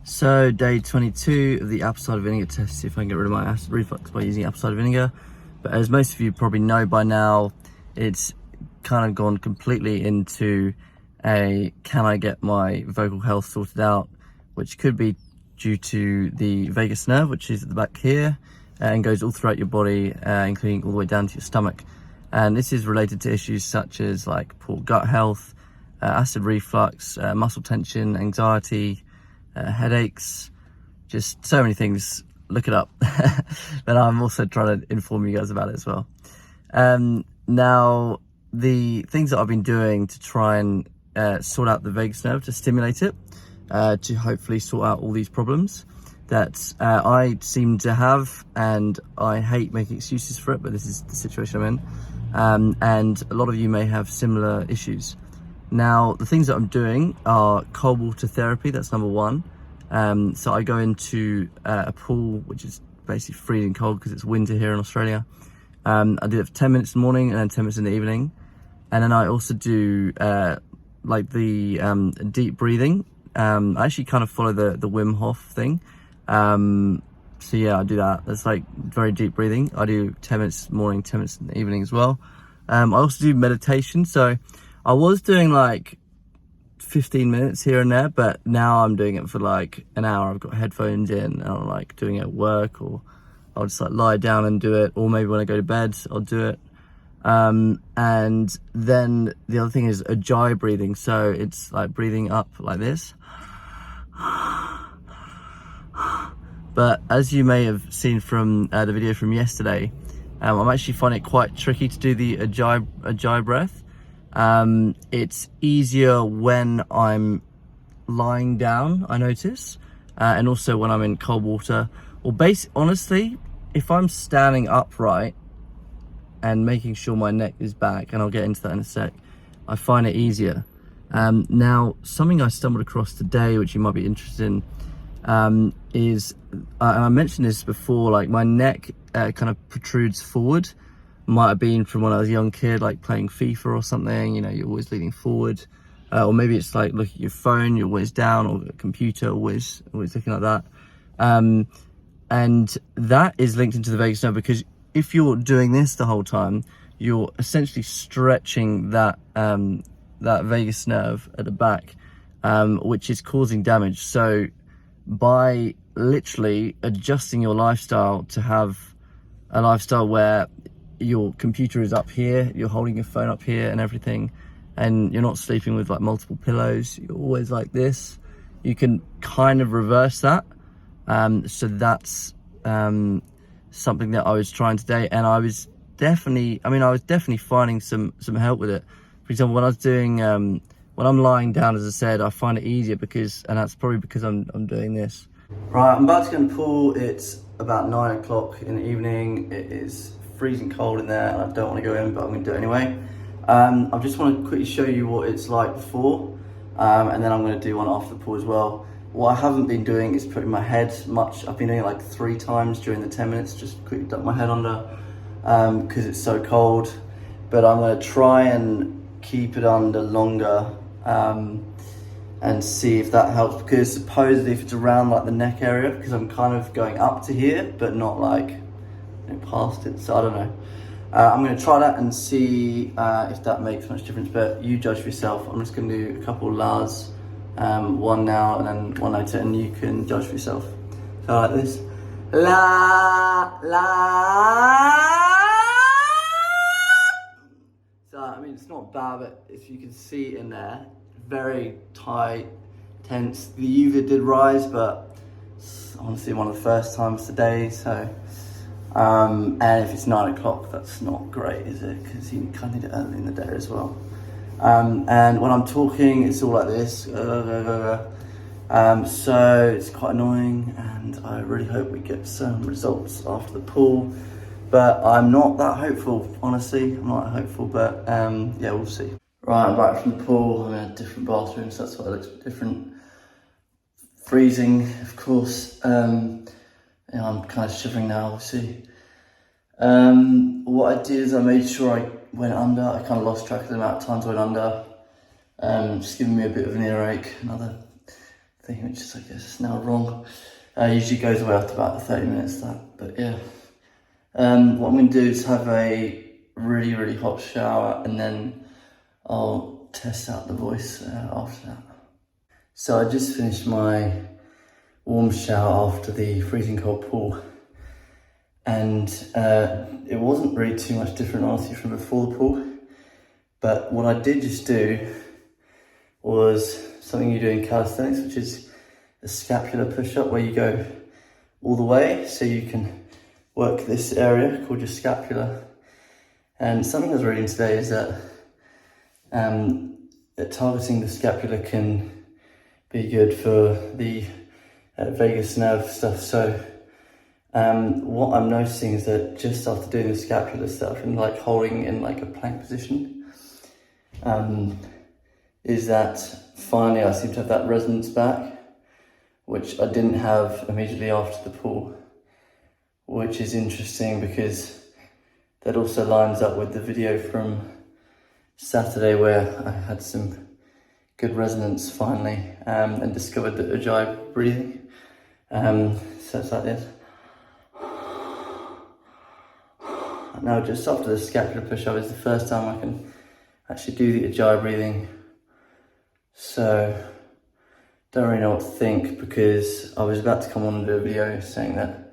So day 22 of the apple cider vinegar test, see if I can get rid of my acid reflux by using apple cider vinegar. But as most of you probably know by now, it's kind of gone completely into a can I get my vocal health sorted out, which could be due to the vagus nerve, which is at the back here and goes all throughout your body, including all the way down to your stomach. And this is related to issues such as like poor gut health, acid reflux, muscle tension, anxiety, headaches, just so many things. Look it up. But I'm also trying to inform you guys about it as well. Now, the things that I've been doing to try and sort out the vagus nerve, to stimulate it, to hopefully sort out all these problems that I seem to have, and I hate making excuses for it, but this is the situation I'm in. And a lot of you may have similar issues. Now, the things that I'm doing are cold water therapy. That's number one. So I go into a pool, which is basically freezing cold because it's winter here in Australia. I do it for 10 minutes in the morning and then 10 minutes in the evening. And then I also do like the deep breathing. I actually kind of follow the Wim Hof thing. So yeah, I do that. That's like very deep breathing. I do 10 minutes in the morning, 10 minutes in the evening as well. I also do meditation. So I was doing like 15 minutes here and there, but now I'm doing it for like an hour. I've got headphones in and I'm like doing it at work, or I'll just like lie down and do it, or maybe when I go to bed I'll do it. And then the other thing is Ujjayi breathing. So it's like breathing up like this. But as you may have seen from the video from yesterday, I'm actually finding it quite tricky to do the Ujjayi breath. It's easier when I'm lying down, I notice, and also when I'm in cold water, or honestly, if I'm standing upright and making sure my neck is back, and I'll get into that in a sec, I find it easier. Now, something I stumbled across today, which you might be interested in, is, and I mentioned this before, like my neck kind of protrudes forward. Might have been from when I was a young kid, like playing FIFA or something, you know, you're always leaning forward. Or maybe it's like looking at your phone, you're always down, or a computer, always looking like that. And that is linked into the vagus nerve, because if you're doing this the whole time, you're essentially stretching that vagus nerve at the back, which is causing damage. So by literally adjusting your lifestyle to have a lifestyle where your computer is up here, you're holding your phone up here and everything, and you're not sleeping with like multiple pillows, you're always like this, you can kind of reverse that. So that's something that I was trying today, and I was definitely finding some help with it. For example, when I was doing when I'm lying down, as I said, I find it easier and that's probably because I'm doing this. Right, I'm about to go in the pool. It's about 9 o'clock in the evening. It is freezing cold in there and I don't want to go in, but I'm going to do it anyway. I just want to quickly show you what it's like before, and then I'm going to do one after the pool as well. What I haven't been doing is putting my head much. I've been doing it like 3 times during the 10 minutes, just quickly duck my head under, because it's so cold. But I'm going to try and keep it under longer, and see if that helps, because supposedly if it's around like the neck area, because I'm kind of going up to here, but not like past it, so I don't know. I'm going to try that and see if that makes much difference, but you judge for yourself. I'm just going to do a couple of la's, one now and then one later, and you can judge for yourself. So like this, la la. So I mean, it's not bad, but if you can see in there, very tight, tense. The UV did rise, but it's honestly one of the first times today, so and if it's 9 o'clock, that's not great, is it? Because you kind of need it early in the day as well. And when I'm talking, it's all like this. So it's quite annoying, and I really hope we get some results after the pool. But I'm not that hopeful, honestly. I'm not that hopeful, but yeah, we'll see. Right, I'm back from the pool. I'm in a different bathroom, so that's why it looks a bit different. Freezing, of course. Yeah, I'm kind of shivering now, we'll see. What I did is I made sure I went under. I kind of lost track of the amount of times I went under. Just giving me a bit of an earache, another thing, which is, I guess, it's now wrong. Usually goes away after about 30 minutes, that, but yeah. What I'm going to do is have a really, really hot shower, and then I'll test out the voice after that. So I just finished my warm shower after the freezing cold pool, and it wasn't really too much different, honestly, from before the pool. But what I did just do was something you do in calisthenics, which is a scapular push-up, where you go all the way, so you can work this area called your scapula. And something I was reading today is that targeting the scapula can be good for the vagus nerve stuff. So what I'm noticing is that just after doing the scapular stuff and like holding in like a plank position, is that finally I seem to have that resonance back, which I didn't have immediately after the pool, which is interesting because that also lines up with the video from Saturday where I had some good resonance finally, and discovered the Ujjayi breathing. So it's like this. Now just after the scapular push-up is the first time I can actually do the Ujjayi breathing. So don't really know what to think, because I was about to come on and do a video saying that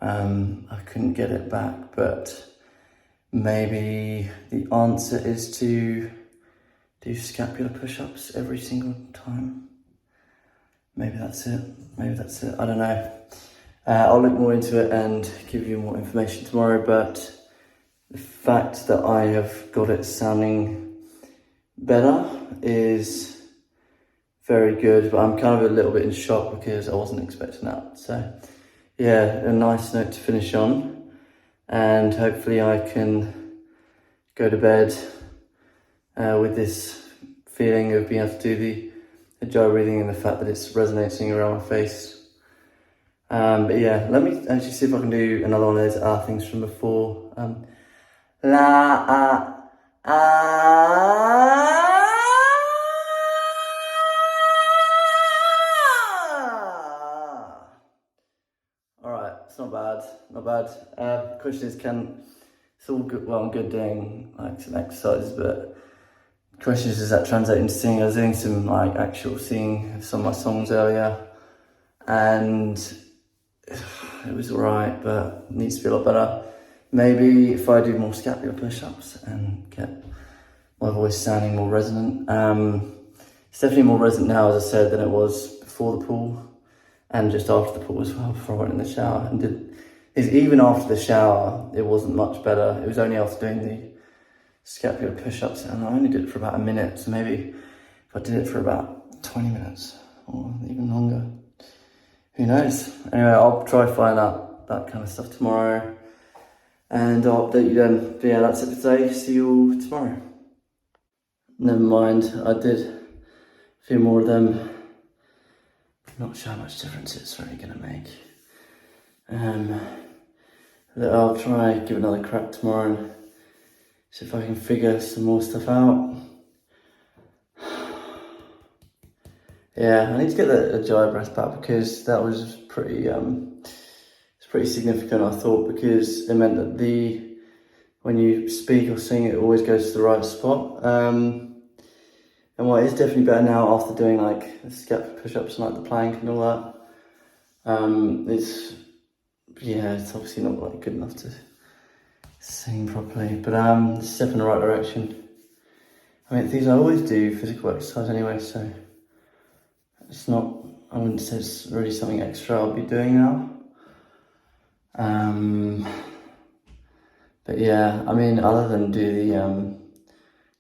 I couldn't get it back, but maybe the answer is to do scapular push-ups every single time. Maybe that's it. I don't know. I'll look more into it and give you more information tomorrow, but the fact that I have got it sounding better is very good, but I'm kind of a little bit in shock because I wasn't expecting that. So yeah, a nice note to finish on, and hopefully I can go to bed with this feeling of being able to do the Ujjayi breathing and the fact that it's resonating around my face. But yeah, let me actually see if I can do another one of those things from before. Alright, it's not bad. Question is, it's all good, well, I'm good doing like some exercises, but the question is, does that translate into singing? I was doing some like actual singing of some of my songs earlier, and it was alright, but it needs to be a lot better. Maybe if I do more scapular push-ups and get my voice sounding more resonant. It's definitely more resonant now, as I said, than it was before the pool, and just after the pool as well, before I went in the shower. And even after the shower, it wasn't much better. It was only after doing the scapular push-ups, and I only did it for about a minute, so maybe if I did it for about 20 minutes or even longer, who knows? Anyway, I'll try find out that kind of stuff tomorrow, and I'll update you then. But yeah, that's it for today. See you all tomorrow. Never mind, I did a few more of them. Not sure how much difference it's really gonna make. I'll try give another crack tomorrow and see if I can figure some more stuff out. Yeah, I need to get the Ujjayi breath back, because that was pretty it's pretty significant, I thought, because it meant that when you speak or sing, it always goes to the right spot. And what is definitely better now after doing like the scapular push-ups and like the plank and all that, it's obviously not like good enough to sing properly, but it's a step in the right direction. I mean, things I always do physical exercise anyway, so it's not, I wouldn't say it's really something extra I'll be doing now. But yeah, I mean, other than do the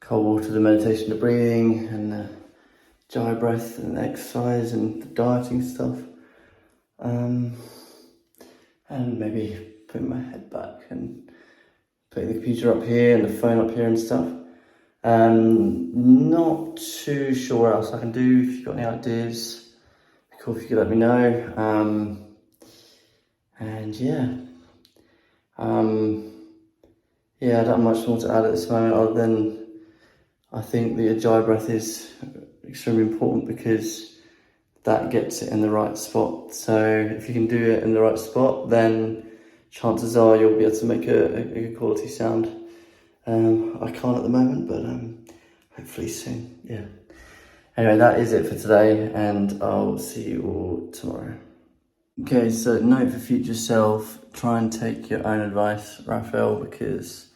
cold water, the meditation, the breathing, and the Ujjayi breath, and the exercise, and the dieting stuff, and maybe putting my head back and putting the computer up here and the phone up here and stuff. Not too sure what else I can do. If you've got any ideas, it'd be cool if you could let me know. And yeah, I don't have much more to add at this moment, other than I think the Ujjayi breath is extremely important, because that gets it in the right spot. So if you can do it in the right spot, then chances are you'll be able to make a good quality sound. I can't at the moment, but hopefully soon. Yeah. Anyway, that is it for today, and I'll see you all tomorrow. Okay, so note for future self, try and take your own advice, Raphael, because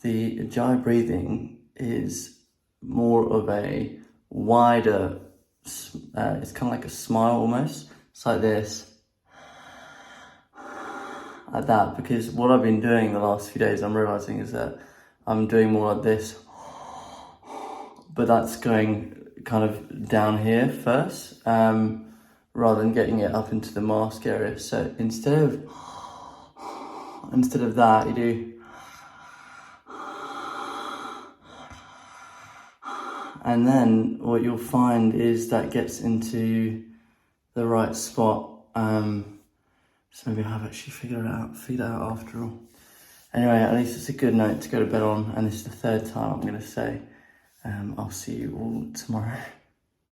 the Ujjayi breathing is more of a wider, it's kind of like a smile almost. It's like this, like that, because what I've been doing the last few days, I'm realizing, is that I'm doing more like this, but that's going kind of down here first, rather than getting it up into the mask area. So instead of that, you do, and then what you'll find is that gets into the right spot. So maybe I've actually figured it out after all. Anyway, at least it's a good note to go to bed on, and this is the third time I'm going to say, I'll see you all tomorrow.